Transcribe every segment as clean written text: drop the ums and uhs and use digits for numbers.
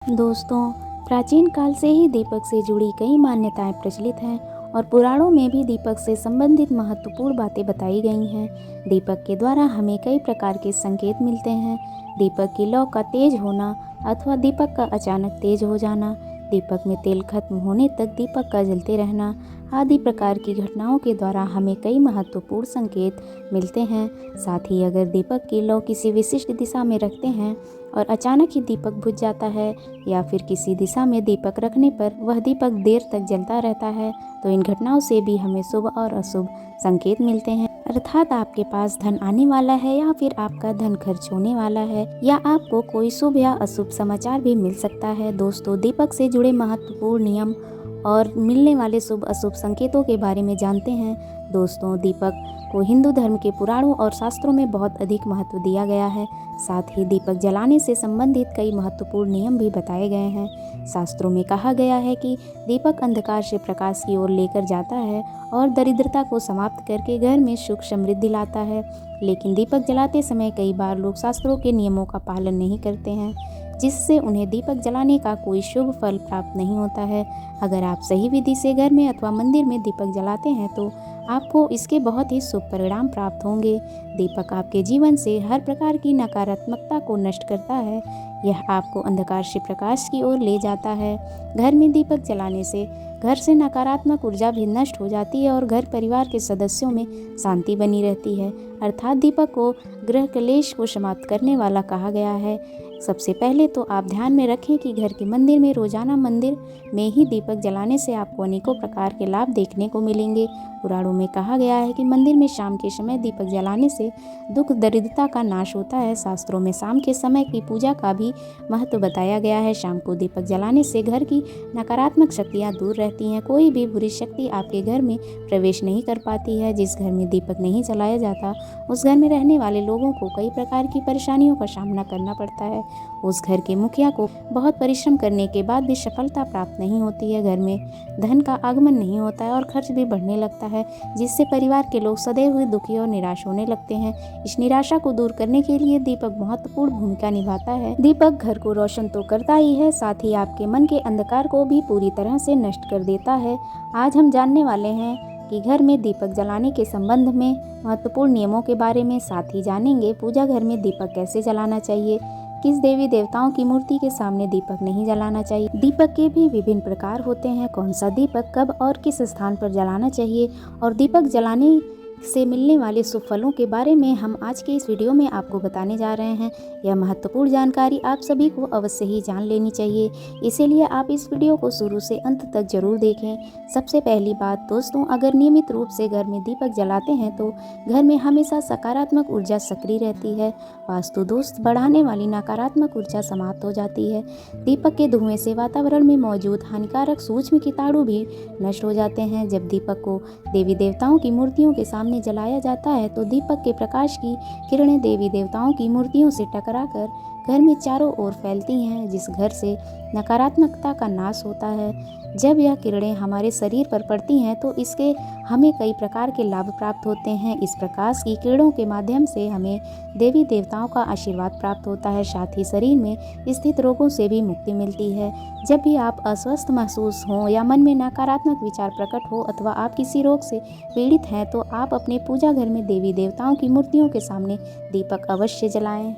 दोस्तों, प्राचीन काल से ही दीपक से जुड़ी कई मान्यताएं प्रचलित हैं और पुराणों में भी दीपक से संबंधित महत्वपूर्ण बातें बताई गई हैं। दीपक के द्वारा हमें कई प्रकार के संकेत मिलते हैं। दीपक की लौ का तेज होना अथवा दीपक का अचानक तेज हो जाना, दीपक में तेल खत्म होने तक दीपक का जलते रहना आदि प्रकार की घटनाओं के द्वारा हमें कई महत्वपूर्ण संकेत मिलते हैं। साथ ही अगर दीपक की लौ किसी विशिष्ट दिशा में रखते हैं और अचानक ही दीपक बुझ जाता है या फिर किसी दिशा में दीपक रखने पर वह दीपक देर तक जलता रहता है, तो इन घटनाओं से भी हमें शुभ और अशुभ संकेत मिलते हैं। अर्थात आपके पास धन आने वाला है या फिर आपका धन खर्च होने वाला है या आपको कोई शुभ या अशुभ समाचार भी मिल सकता है। दोस्तों, दीपक से जुड़े महत्वपूर्ण नियम और मिलने वाले शुभ अशुभ संकेतों के बारे में जानते हैं। दोस्तों, दीपक को हिंदू धर्म के पुराणों और शास्त्रों में बहुत अधिक महत्व दिया गया है। साथ ही दीपक जलाने से संबंधित कई महत्वपूर्ण नियम भी बताए गए हैं। शास्त्रों में कहा गया है कि दीपक अंधकार से प्रकाश की ओर लेकर जाता है और दरिद्रता को समाप्त करके घर में सुख समृद्धि लाता है। लेकिन दीपक जलाते समय कई बार लोग शास्त्रों के नियमों का पालन नहीं करते हैं, जिससे उन्हें दीपक जलाने का कोई शुभ फल प्राप्त नहीं होता है। अगर आप सही विधि से घर में अथवा मंदिर में दीपक जलाते हैं तो आपको इसके बहुत ही शुभ परिणाम प्राप्त होंगे। दीपक आपके जीवन से हर प्रकार की नकारात्मकता को नष्ट करता है। यह आपको अंधकार से प्रकाश की ओर ले जाता है। घर में दीपक जलाने से घर से नकारात्मक ऊर्जा भी नष्ट हो जाती है और घर परिवार के सदस्यों में शांति बनी रहती है। अर्थात दीपक को ग्रह क्लेश को समाप्त करने वाला कहा गया है। सबसे पहले तो आप ध्यान में रखें कि घर के मंदिर में रोजाना मंदिर में ही दीपक जलाने से आपको अनेकों प्रकार के लाभ देखने को मिलेंगे। पुराणों में कहा गया है कि मंदिर में शाम के समय दीपक जलाने से दुख दरिद्रता का नाश होता है। शास्त्रों में शाम के समय की पूजा का भी महत्व बताया गया है। शाम को दीपक जलाने से घर की नकारात्मक शक्तियाँ दूर रहती हैं। कोई भी बुरी शक्ति आपके घर में प्रवेश नहीं कर पाती है। जिस घर में दीपक नहीं जलाया जाता उस घर में रहने वाले लोगों को कई प्रकार की परेशानियों का सामना करना पड़ता है। उस घर के मुखिया को बहुत परिश्रम करने के बाद भी सफलता प्राप्त नहीं होती है। घर में धन का आगमन नहीं होता है और खर्च भी बढ़ने लगता है, जिससे परिवार के लोग सदैव हुए दुखी और निराश होने लगते हैं। इस निराशा को दूर करने के लिए दीपक महत्वपूर्ण भूमिका निभाता है। दीपक घर को रोशन तो करता ही है, साथ ही आपके मन के अंधकार को भी पूरी तरह से नष्ट कर देता है। आज हम जानने वाले हैं कि घर में दीपक जलाने के संबंध में महत्वपूर्ण नियमों के बारे में। साथ ही जानेंगे पूजा घर में दीपक कैसे जलाना चाहिए, किस देवी देवताओं की मूर्ति के सामने दीपक नहीं जलाना चाहिए, दीपक के भी विभिन्न प्रकार होते हैं, कौन सा दीपक कब और किस स्थान पर जलाना चाहिए और दीपक जलाने से मिलने वाले शुभ फलों के बारे में हम आज के इस वीडियो में आपको बताने जा रहे हैं। यह महत्वपूर्ण जानकारी आप सभी को अवश्य ही जान लेनी चाहिए, इसीलिए आप इस वीडियो को शुरू से अंत तक जरूर देखें। सबसे पहली बात दोस्तों, अगर नियमित रूप से घर में दीपक जलाते हैं तो घर में हमेशा सकारात्मक ऊर्जा सक्रिय रहती है। वास्तु दोष बढ़ाने वाली नकारात्मक ऊर्जा समाप्त हो जाती है। दीपक के धुएं से वातावरण में मौजूद हानिकारक सूक्ष्म कीटाणु भी नष्ट हो जाते हैं। जब दीपक को देवी देवताओं की मूर्तियों के सामने जलाया जाता है तो दीपक के प्रकाश की किरणें देवी देवताओं की मूर्तियों से टकराकर घर में चारों ओर फैलती हैं, जिस घर से नकारात्मकता का नाश होता है। जब यह किरणें हमारे शरीर पर पड़ती हैं तो इसके हमें कई प्रकार के लाभ प्राप्त होते हैं। इस प्रकाश की किरणों के माध्यम से हमें देवी देवताओं का आशीर्वाद प्राप्त होता है, साथ ही शरीर में स्थित रोगों से भी मुक्ति मिलती है। जब भी आप अस्वस्थ महसूस हों या मन में नकारात्मक विचार प्रकट हो अथवा आप किसी रोग से पीड़ित हैं तो आप अपने पूजा घर में देवी देवताओं की मूर्तियों के सामने दीपक अवश्य जलाएं।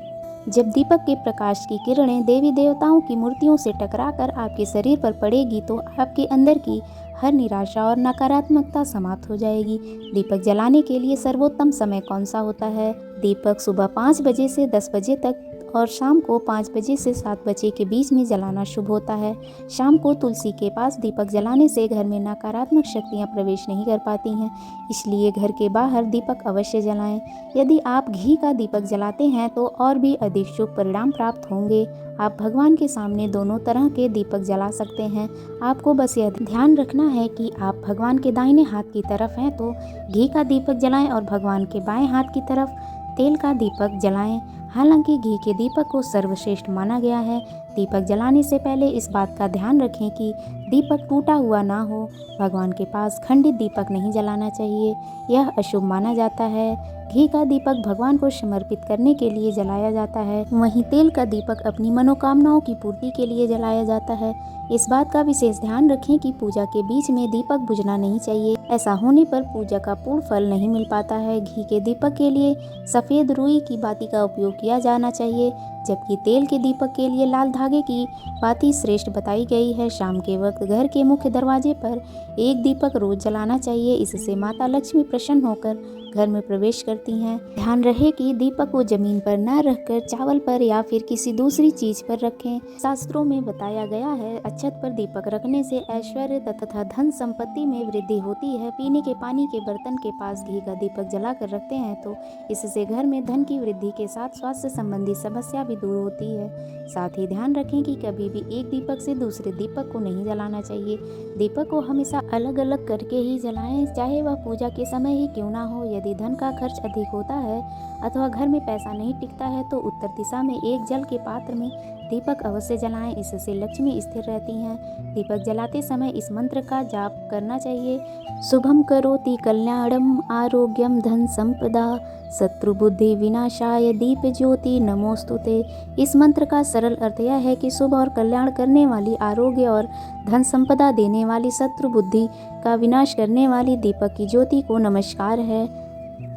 जब दीपक के प्रकाश की किरणें देवी देवताओं की मूर्तियों से टकराकर आपके शरीर पर पड़ेगी तो आपके अंदर की हर निराशा और नकारात्मकता समाप्त हो जाएगी। दीपक जलाने के लिए सर्वोत्तम समय कौन सा होता है? दीपक सुबह 5 बजे से 10 बजे तक और शाम को 5 बजे से 7 बजे के बीच में जलाना शुभ होता है। शाम को तुलसी के पास दीपक जलाने से घर में नकारात्मक शक्तियां प्रवेश नहीं कर पाती हैं, इसलिए घर के बाहर दीपक अवश्य जलाएं। यदि आप घी का दीपक जलाते हैं तो और भी अधिक शुभ परिणाम प्राप्त होंगे। आप भगवान के सामने दोनों तरह के दीपक जला सकते हैं। आपको बस यह ध्यान रखना है कि आप भगवान के दाहिने हाथ की तरफ हैं तो घी का दीपक जलाएं और भगवान के बाएं हाथ की तरफ तेल का दीपक जलाएं। हालांकि घी के दीपक को सर्वश्रेष्ठ माना गया है, दीपक जलाने से पहले इस बात का ध्यान रखें कि दीपक टूटा हुआ ना हो। भगवान के पास खंडित दीपक नहीं जलाना चाहिए, यह अशुभ माना जाता है। घी का दीपक भगवान को समर्पित करने के लिए जलाया जाता है, वहीं तेल का दीपक अपनी मनोकामनाओं की पूर्ति के लिए जलाया जाता है। इस बात का विशेष ध्यान रखें कि पूजा के बीच में दीपक बुझना नहीं चाहिए, ऐसा होने पर पूजा का पूर्ण फल नहीं मिल पाता है। घी के दीपक के लिए सफ़ेद रुई की बाती का उपयोग किया जाना चाहिए, जबकि तेल के दीपक के लिए लाल धागे की बाती श्रेष्ठ बताई गई है। शाम के वक्त घर के मुख्य दरवाजे पर एक दीपक रोज जलाना चाहिए, इससे माता लक्ष्मी प्रसन्न होकर घर में प्रवेश करती हैं। ध्यान रहे कि दीपक को जमीन पर न रखकर चावल पर या फिर किसी दूसरी चीज पर रखें। शास्त्रों में बताया गया है अक्षत पर दीपक रखने से ऐश्वर्य तथा धन संपत्ति में वृद्धि होती है। पीने के पानी के बर्तन के पास घी का दीपक जलाकर रखते हैं तो इससे घर में धन की वृद्धि के साथ स्वास्थ्य संबंधी समस्या भी दूर होती है। साथ ही ध्यान रखें कि कभी भी एक दीपक से दूसरे दीपक को नहीं जलाना चाहिए। दीपक को हमेशा अलग अलग करके ही जलाएं, चाहे वह पूजा के समय ही क्यों ना हो। यदि धन का खर्च अधिक होता है अथवा घर में पैसा नहीं टिकता है तो उत्तर दिशा में एक जल के पात्र में दीपक अवश्य जलाएं, इससे लक्ष्मी स्थिर रहती हैं। दीपक जलाते समय इस मंत्र का जाप करना चाहिए, शुभम करोति कल्याणम आरोग्यम धन संपदा शत्रु बुद्धि विनाशाय दीप ज्योति नमोस्तुते। इस मंत्र का सरल अर्थ यह है कि शुभ और कल्याण करने वाली, आरोग्य और धन संपदा देने वाली, शत्रु बुद्धि का विनाश करने वाली दीपक की ज्योति को नमस्कार है।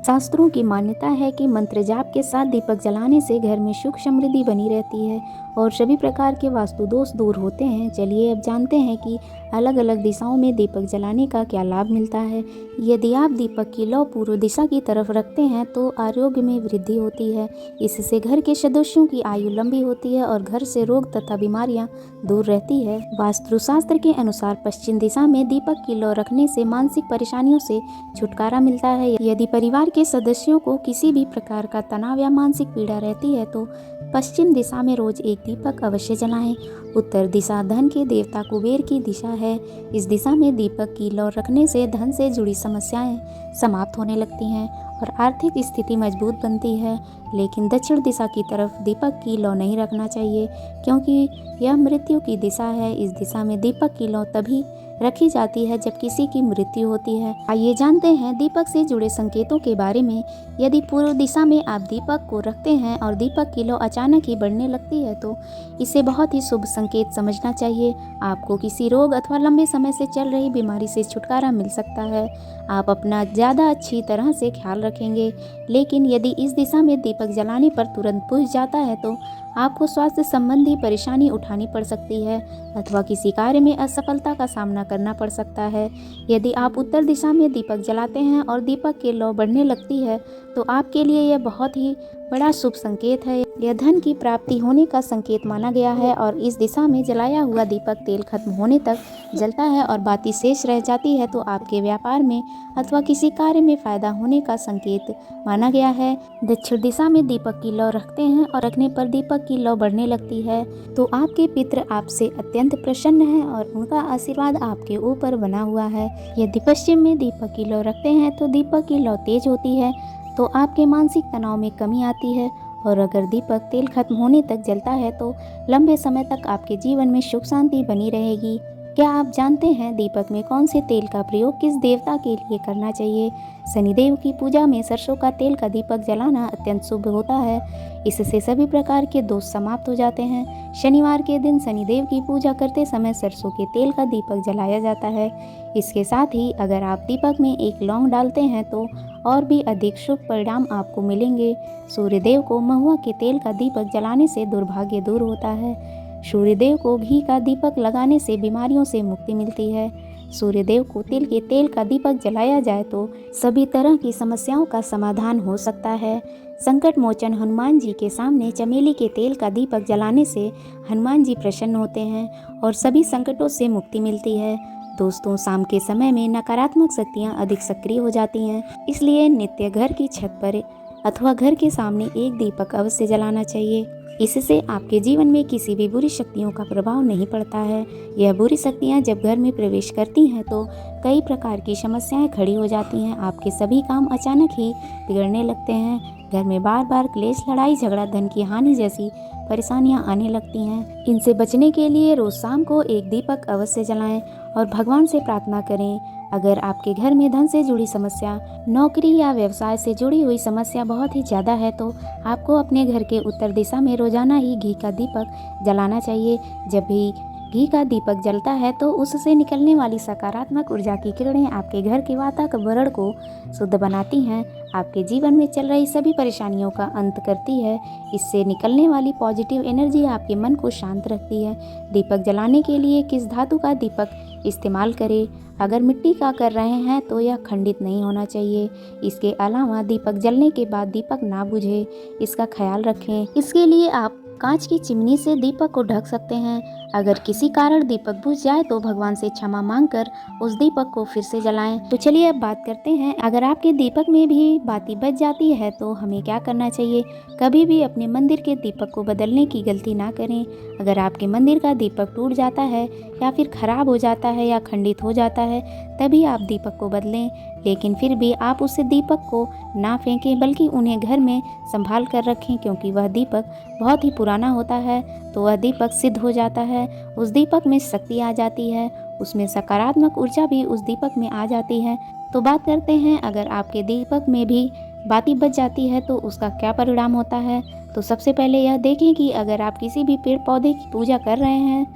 शास्त्रों की मान्यता है कि मंत्र जाप के साथ दीपक जलाने से घर में सुख समृद्धि बनी रहती है और सभी प्रकार के वास्तु दोष दूर होते हैं। चलिए अब जानते हैं कि अलग अलग दिशाओं में दीपक जलाने का क्या लाभ मिलता है। यदि आप दीपक की लौ पूर्व दिशा की तरफ रखते हैं तो आरोग्य में वृद्धि होती है, इससे घर के सदस्यों की आयु लंबी होती है और घर से रोग तथा बीमारियां दूर रहती है। वास्तुशास्त्र के अनुसार पश्चिम दिशा में दीपक की लौ रखने से मानसिक परेशानियों से छुटकारा मिलता है। यदि परिवार के सदस्यों को किसी भी प्रकार का तनाव या मानसिक पीड़ा रहती है तो पश्चिम दिशा में रोज एक दीपक अवश्य जलाएं। उत्तर दिशा धन के देवता कुबेर की दिशा है। इस दिशा में दीपक की लौ रखने से धन से जुड़ी समस्याएं समाप्त होने लगती हैं और आर्थिक स्थिति मजबूत बनती है। लेकिन दक्षिण दिशा की तरफ दीपक की लौ नहीं रखना चाहिए, क्योंकि यह मृत्यु की दिशा है। इस दिशा में दीपक की लौ तभी रखी जाती है जब किसी की मृत्यु होती है। आइए जानते हैं दीपक से जुड़े संकेतों के बारे में। यदि पूर्व दिशा में आप दीपक को रखते हैं और दीपक की लौ अचानक ही बढ़ने लगती है तो इसे बहुत ही शुभ संकेत समझना चाहिए। आपको किसी रोग अथवा लंबे समय से चल रही बीमारी से छुटकारा मिल सकता है। आप अपना ज़्यादा अच्छी तरह से ख्याल रखेंगे। लेकिन यदि इस दिशा में दीपक जलाने पर तुरंत बुझ जाता है तो आपको स्वास्थ्य संबंधी परेशानी उठानी पड़ सकती है अथवा किसी कार्य में असफलता का सामना करना पड़ सकता है। यदि आप उत्तर दिशा में दीपक जलाते हैं और दीपक की लौ बढ़ने लगती है तो आपके लिए यह बहुत ही बड़ा शुभ संकेत है। यह धन की प्राप्ति होने का संकेत माना गया है और इस दिशा में जलाया हुआ दीपक तेल खत्म होने तक जलता है और बाती शेष रह जाती है तो आपके व्यापार में अथवा किसी कार्य में फायदा होने का संकेत माना गया है। दक्षिण दिशा में दीपक की लौ रखते हैं और रखने पर दीपक की लौ बढ़ने लगती है तो आपके पितृ आपसे अत्यंत प्रसन्न हैं और उनका आशीर्वाद आपके ऊपर बना हुआ है। यदि पश्चिम में दीपक की लौ रखते हैं तो दीपक की लौ तेज होती है तो आपके मानसिक तनाव में कमी आती है और अगर दीपक तेल खत्म होने तक जलता है तो लंबे समय तक आपके जीवन में सुख शांति बनी रहेगी। क्या आप जानते हैं दीपक में कौन से तेल का प्रयोग किस देवता के लिए करना चाहिए? शनिदेव की पूजा में सरसों का तेल का दीपक जलाना अत्यंत शुभ होता है। इससे सभी प्रकार के दोष समाप्त हो जाते हैं। शनिवार के दिन शनिदेव की पूजा करते समय सरसों के तेल का दीपक जलाया जाता है। इसके साथ ही अगर आप दीपक में एक लौंग डालते हैं तो और भी अधिक शुभ परिणाम आपको मिलेंगे। सूर्यदेव को महुआ के तेल का दीपक जलाने से दुर्भाग्य दूर होता है। सूर्यदेव को घी का दीपक लगाने से बीमारियों से मुक्ति मिलती है। सूर्यदेव को तिल के तेल का दीपक जलाया जाए तो सभी तरह की समस्याओं का समाधान हो सकता है। संकट मोचन हनुमान जी के सामने चमेली के तेल का दीपक जलाने से हनुमान जी प्रसन्न होते हैं और सभी संकटों से मुक्ति मिलती है। दोस्तों, शाम के समय में नकारात्मक शक्तियाँ अधिक सक्रिय हो जाती हैं, इसलिए नित्य घर की छत पर अथवा घर के सामने एक दीपक अवश्य जलाना चाहिए। इससे आपके जीवन में किसी भी बुरी शक्तियों का प्रभाव नहीं पड़ता है। यह बुरी शक्तियाँ जब घर में प्रवेश करती हैं तो कई प्रकार की समस्याएं खड़ी हो जाती हैं। आपके सभी काम अचानक ही बिगड़ने लगते हैं। घर में बार बार क्लेश, लड़ाई झगड़ा, धन की हानि जैसी परेशानियां आने लगती हैं। इनसे बचने के लिए रोज शाम को एक दीपक अवश्य जलाएं और भगवान से प्रार्थना करें। अगर आपके घर में धन से जुड़ी समस्या, नौकरी या व्यवसाय से जुड़ी हुई समस्या बहुत ही ज़्यादा है तो आपको अपने घर के उत्तर दिशा में रोजाना ही घी का दीपक जलाना चाहिए। जब भी घी का दीपक जलता है तो उससे निकलने वाली सकारात्मक ऊर्जा की किरणें आपके घर के वातावरण को शुद्ध बनाती हैं, आपके जीवन में चल रही सभी परेशानियों का अंत करती है। इससे निकलने वाली पॉजिटिव एनर्जी आपके मन को शांत रखती है। दीपक जलाने के लिए किस धातु का दीपक इस्तेमाल करें? अगर मिट्टी का कर रहे हैं तो यह खंडित नहीं होना चाहिए। इसके अलावा दीपक जलने के बाद दीपक ना बुझे, इसका ख्याल रखें। इसके लिए आप कांच की चिमनी से दीपक को ढक सकते हैं। अगर किसी कारण दीपक बुझ जाए तो भगवान से क्षमा मांगकर उस दीपक को फिर से जलाएं। तो चलिए अब बात करते हैं, अगर आपके दीपक में भी बाती बच जाती है तो हमें क्या करना चाहिए। कभी भी अपने मंदिर के दीपक को बदलने की गलती ना करें। अगर आपके मंदिर का दीपक टूट जाता है या फिर खराब हो जाता है या खंडित हो जाता है तभी आप दीपक को बदलें, लेकिन फिर भी आप उस दीपक को ना फेंकें बल्कि उन्हें घर में संभाल कर रखें, क्योंकि वह दीपक बहुत ही पुराना होता है तो वह दीपक सिद्ध हो जाता है। उस दीपक में शक्ति आ जाती है, उसमें सकारात्मक ऊर्जा भी उस दीपक में आ जाती है। तो बात करते हैं, अगर आपके दीपक में भी बाती बच जाती है तो उसका क्या परिणाम होता है। तो सबसे पहले यह देखें कि अगर आप किसी भी पेड़ पौधे की पूजा कर रहे हैं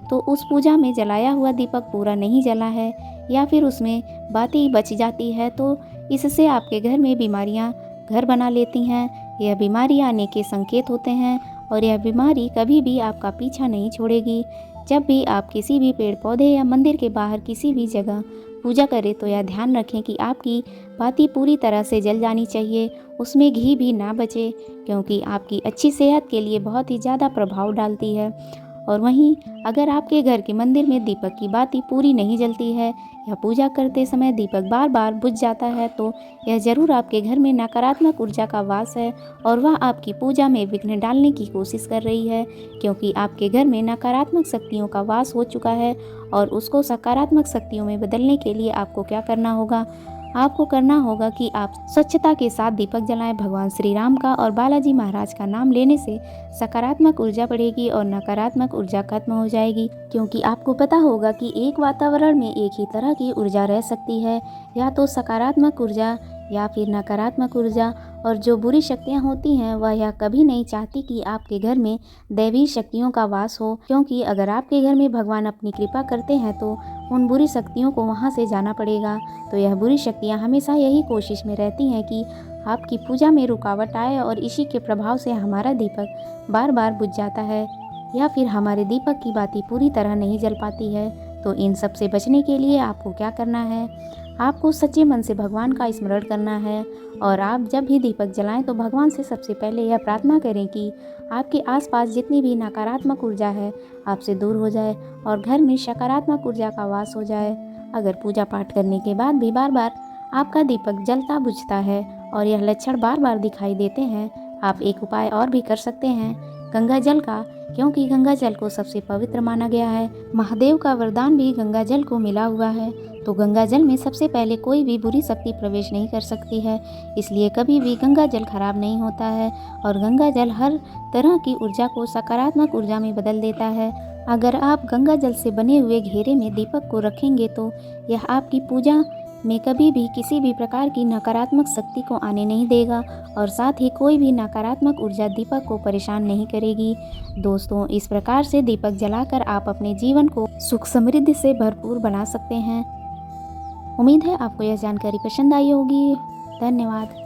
तो उस पूजा में जलाया हुआ दीपक पूरा नहीं जला है या फिर उसमें बाती बच जाती है तो इससे आपके घर में बीमारियां घर बना लेती हैं। यह बीमारी आने के संकेत होते हैं और यह बीमारी कभी भी आपका पीछा नहीं छोड़ेगी। जब भी आप किसी भी पेड़ पौधे या मंदिर के बाहर किसी भी जगह पूजा करें तो यह ध्यान रखें कि आपकी बाती पूरी तरह से जल जानी चाहिए, उसमें घी भी ना बचे, क्योंकि आपकी अच्छी सेहत के लिए बहुत ही ज़्यादा प्रभाव डालती है। और वहीं अगर आपके घर के मंदिर में दीपक की बाती पूरी नहीं जलती है या पूजा करते समय दीपक बार बार बुझ जाता है तो यह ज़रूर आपके घर में नकारात्मक ऊर्जा का वास है और वह आपकी पूजा में विघ्न डालने की कोशिश कर रही है, क्योंकि आपके घर में नकारात्मक शक्तियों का वास हो चुका है। और उसको सकारात्मक शक्तियों में बदलने के लिए आपको क्या करना होगा, आपको करना होगा कि आप स्वच्छता के साथ दीपक जलाएं। भगवान श्री राम का और बालाजी महाराज का नाम लेने से सकारात्मक ऊर्जा बढ़ेगी और नकारात्मक ऊर्जा खत्म हो जाएगी, क्योंकि आपको पता होगा कि एक वातावरण में एक ही तरह की ऊर्जा रह सकती है, या तो सकारात्मक ऊर्जा या फिर नकारात्मक ऊर्जा। और जो बुरी शक्तियाँ होती हैं वह यह कभी नहीं चाहती कि आपके घर में दैवी शक्तियों का वास हो, क्योंकि अगर आपके घर में भगवान अपनी कृपा करते हैं तो उन बुरी शक्तियों को वहाँ से जाना पड़ेगा। तो यह बुरी शक्तियाँ हमेशा यही कोशिश में रहती हैं कि आपकी पूजा में रुकावट आए और इसी के प्रभाव से हमारा दीपक बार बार बुझ जाता है या फिर हमारे दीपक की बाती पूरी तरह नहीं जल पाती है। तो इन सब से बचने के लिए आपको क्या करना है, आपको सच्चे मन से भगवान का स्मरण करना है। और आप जब भी दीपक जलाएं तो भगवान से सबसे पहले यह प्रार्थना करें कि आपके आसपास जितनी भी नकारात्मक ऊर्जा है आपसे दूर हो जाए और घर में सकारात्मक ऊर्जा का वास हो जाए। अगर पूजा पाठ करने के बाद भी बार बार आपका दीपक जलता बुझता है और यह लक्षण बार बार दिखाई देते हैं, आप एक उपाय और भी कर सकते हैं, गंगा जल का, क्योंकि गंगा जल को सबसे पवित्र माना गया है। महादेव का वरदान भी गंगा जल को मिला हुआ है। तो गंगा जल में सबसे पहले कोई भी बुरी शक्ति प्रवेश नहीं कर सकती है, इसलिए कभी भी गंगा जल खराब नहीं होता है और गंगा जल हर तरह की ऊर्जा को सकारात्मक ऊर्जा में बदल देता है। अगर आप गंगा जल से बने हुए घेरे में दीपक को रखेंगे तो यह आपकी पूजा में कभी भी किसी भी प्रकार की नकारात्मक शक्ति को आने नहीं देगा और साथ ही कोई भी नकारात्मक ऊर्जा दीपक को परेशान नहीं करेगी। दोस्तों, इस प्रकार से दीपक जलाकर आप अपने जीवन को सुख समृद्धि से भरपूर बना सकते हैं। उम्मीद है आपको यह जानकारी पसंद आई होगी। धन्यवाद।